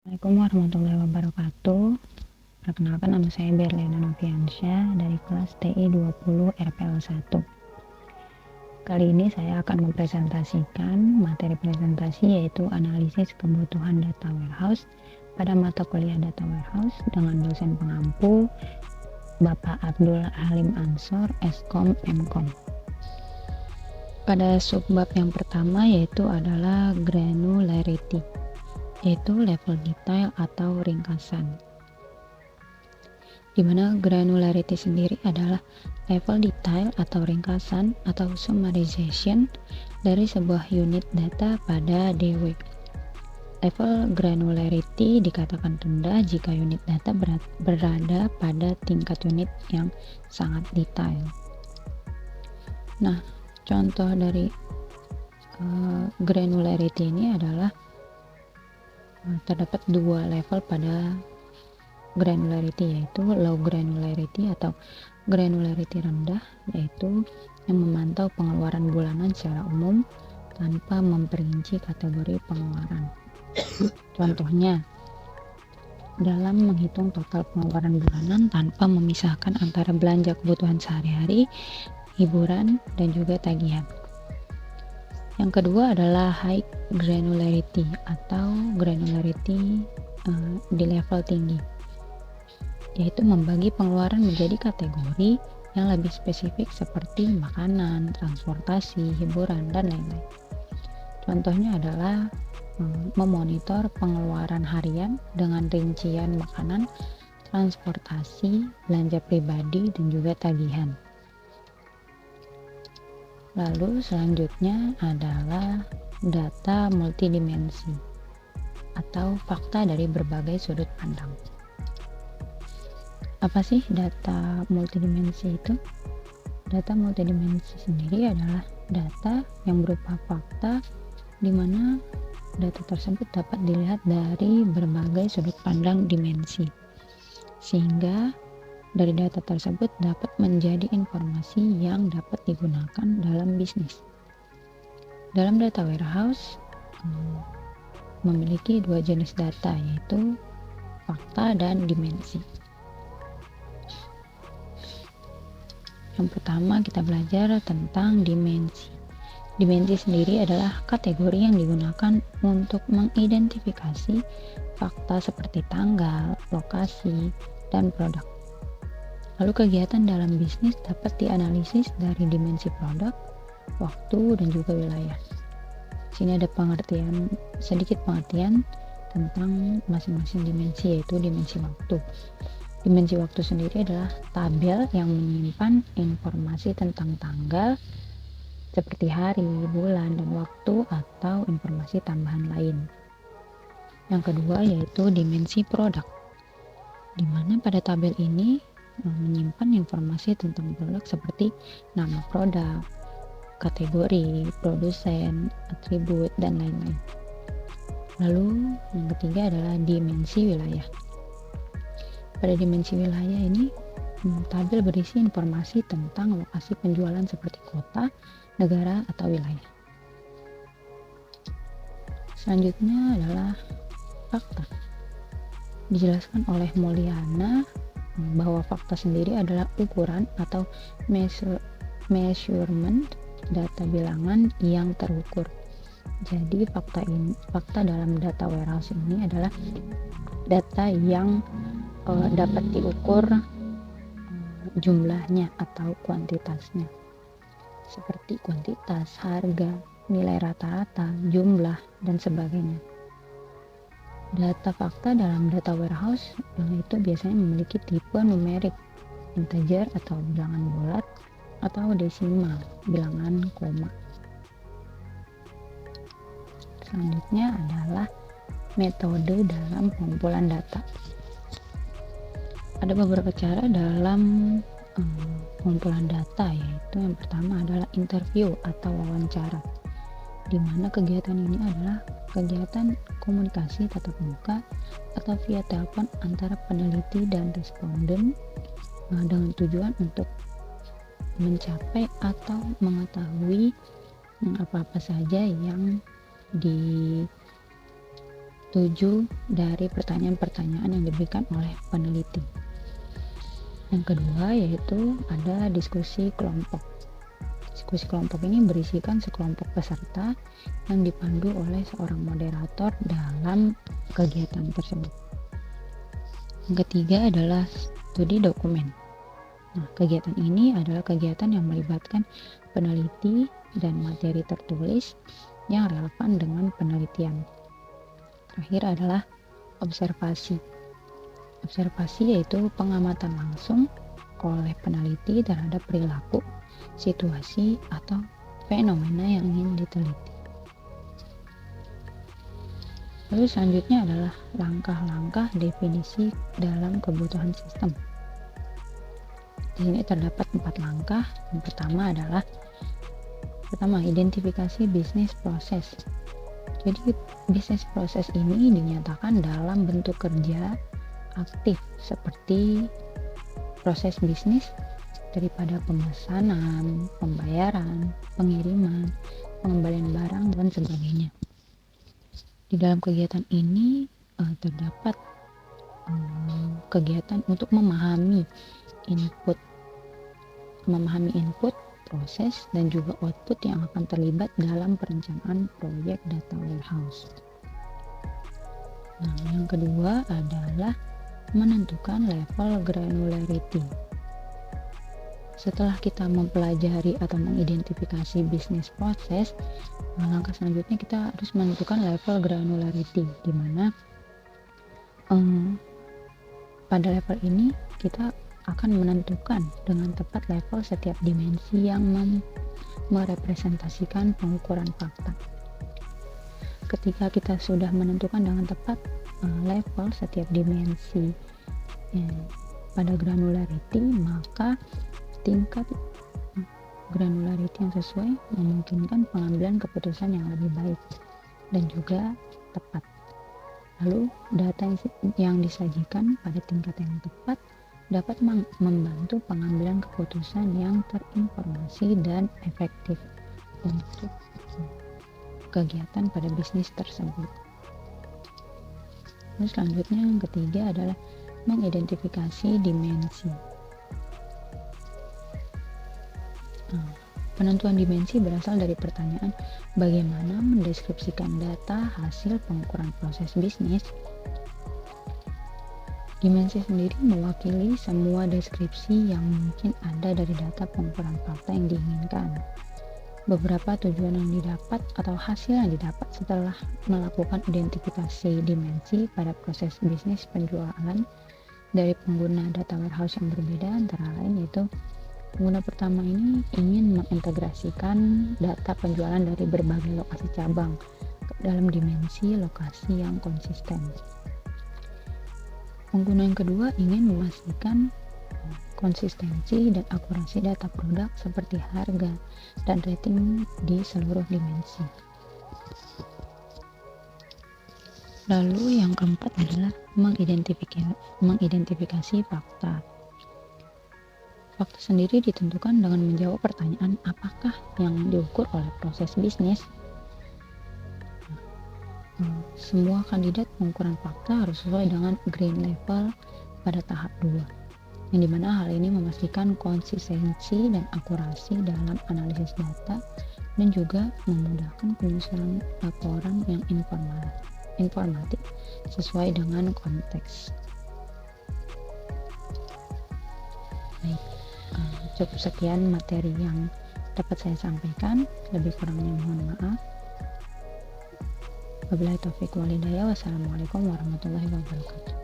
Assalamualaikum warahmatullahi wabarakatuh. Perkenalkan, nama saya Berliana Noviansyah dari kelas TI 20 RPL 1. Kali ini saya akan mempresentasikan materi presentasi, yaitu analisis kebutuhan data warehouse pada mata kuliah data warehouse dengan dosen pengampu Bapak Abdul Halim Ansor, Eskom Mkom. Pada subbab yang pertama yaitu adalah granularity, yaitu level detail atau ringkasan, di mana granularity sendiri adalah level detail atau ringkasan atau summarization dari sebuah unit data pada DW. Level granularity dikatakan rendah jika unit data berada pada tingkat unit yang sangat detail. Nah, contoh dari granularity ini adalah terdapat dua level pada granularity, yaitu low granularity atau granularity rendah, yaitu yang memantau pengeluaran bulanan secara umum tanpa memperinci kategori pengeluaran. Contohnya, dalam menghitung total pengeluaran bulanan tanpa memisahkan antara belanja kebutuhan sehari-hari, hiburan, dan juga tagihan. Yang kedua adalah high granularity atau granularity di level tinggi, yaitu membagi pengeluaran menjadi kategori yang lebih spesifik seperti makanan, transportasi, hiburan, dan lain-lain. Contohnya adalah memonitor pengeluaran harian dengan rincian makanan, transportasi, belanja pribadi, dan juga tagihan. Lalu selanjutnya adalah data multidimensi atau fakta dari berbagai sudut pandang. Apa sih data multidimensi itu? Data multidimensi sendiri adalah data yang berupa fakta di mana data tersebut dapat dilihat dari berbagai sudut pandang dimensi, sehingga dari data tersebut dapat menjadi informasi yang dapat digunakan dalam bisnis. Dalam data warehouse memiliki dua jenis data, yaitu fakta dan dimensi. Yang pertama kita belajar tentang dimensi. Dimensi sendiri adalah kategori yang digunakan untuk mengidentifikasi fakta seperti tanggal, lokasi, dan produk. Lalu kegiatan dalam bisnis dapat dianalisis dari dimensi produk, waktu, dan juga wilayah. Sini ada sedikit pengertian tentang masing-masing dimensi, yaitu dimensi waktu. Dimensi waktu sendiri adalah tabel yang menyimpan informasi tentang tanggal seperti hari, bulan, dan waktu, atau informasi tambahan lain. Yang kedua yaitu dimensi produk, di mana pada tabel ini menyimpan informasi tentang produk seperti nama produk, kategori, produsen, atribut, dan lain-lain. Lalu yang ketiga adalah dimensi wilayah. Pada dimensi wilayah ini, tabel berisi informasi tentang lokasi penjualan seperti kota, negara, atau wilayah. Selanjutnya adalah fakta. Dijelaskan oleh Mulyana bahwa fakta sendiri adalah ukuran atau measurement data bilangan yang terukur. Jadi fakta dalam data warehouse ini adalah data yang dapat diukur jumlahnya atau kuantitasnya, seperti kuantitas, harga, nilai rata-rata, jumlah, dan sebagainya. Data fakta dalam data warehouse itu biasanya memiliki tipe numerik, integer atau bilangan bulat, atau desimal, bilangan koma. Selanjutnya adalah metode dalam pengumpulan data. Ada beberapa cara dalam pengumpulan data, yaitu yang pertama adalah interview atau wawancara, di mana kegiatan ini adalah kegiatan komunikasi tatap muka atau via telepon antara peneliti dan responden dengan tujuan untuk mencapai atau mengetahui apa-apa saja yang 7 dari pertanyaan-pertanyaan yang diberikan oleh peneliti. Yang kedua yaitu ada diskusi kelompok. Diskusi kelompok ini berisikan sekelompok peserta yang dipandu oleh seorang moderator dalam kegiatan tersebut. Yang ketiga adalah studi dokumen. Nah, kegiatan ini adalah kegiatan yang melibatkan peneliti dan materi tertulis yang relevan dengan penelitian. Terakhir adalah observasi. Observasi yaitu pengamatan langsung oleh peneliti terhadap perilaku, situasi, atau fenomena yang ingin diteliti. Lalu selanjutnya adalah langkah-langkah definisi dalam kebutuhan sistem. Di sini terdapat 4 langkah. Yang pertama adalah identifikasi bisnis proses. Jadi bisnis proses ini dinyatakan dalam bentuk kerja aktif seperti proses bisnis daripada pemesanan, pembayaran, pengiriman, pengembalian barang, dan sebagainya. Di dalam kegiatan ini terdapat kegiatan untuk memahami input, proses, dan juga output yang akan terlibat dalam perencanaan proyek data warehouse. Nah, yang kedua adalah menentukan level granularity. Setelah kita mempelajari atau mengidentifikasi bisnis proses, langkah selanjutnya kita harus menentukan level granularity, di mana pada level ini kita akan menentukan dengan tepat level setiap dimensi yang merepresentasikan pengukuran fakta. Ketika kita sudah menentukan dengan tepat level setiap dimensi pada granularity, maka tingkat granularity yang sesuai memungkinkan pengambilan keputusan yang lebih baik dan juga tepat. Lalu data yang disajikan pada tingkat yang tepat dapat membantu pengambilan keputusan yang terinformasi dan efektif untuk kegiatan pada bisnis tersebut. Terus selanjutnya yang ketiga adalah mengidentifikasi dimensi. Penentuan dimensi berasal dari pertanyaan bagaimana mendeskripsikan data hasil pengukuran proses bisnis. Dimensi sendiri mewakili semua deskripsi yang mungkin ada dari data pengukuran fakta yang diinginkan. Beberapa tujuan yang didapat atau hasil yang didapat setelah melakukan identifikasi dimensi pada proses bisnis penjualan dari pengguna data warehouse yang berbeda, antara lain yaitu pengguna pertama ini ingin mengintegrasikan data penjualan dari berbagai lokasi cabang ke dalam dimensi lokasi yang konsisten. Pengguna yang kedua ingin memastikan konsistensi dan akurasi data produk seperti harga dan rating di seluruh dimensi. Lalu yang keempat adalah mengidentifikasi fakta. Fakta sendiri ditentukan dengan menjawab pertanyaan apakah yang diukur oleh proses bisnis. Semua kandidat pengukuran fakta harus sesuai dengan green level pada tahap 2, yang dimana hal ini memastikan konsistensi dan akurasi dalam analisis data dan juga memudahkan penyusunan laporan yang informatif sesuai dengan konteks. Baik, cukup sekian materi yang dapat saya sampaikan, lebih kurangnya mohon maaf. Wabillahi taufiq wal hidayah. Wassalamualaikum warahmatullahi wabarakatuh.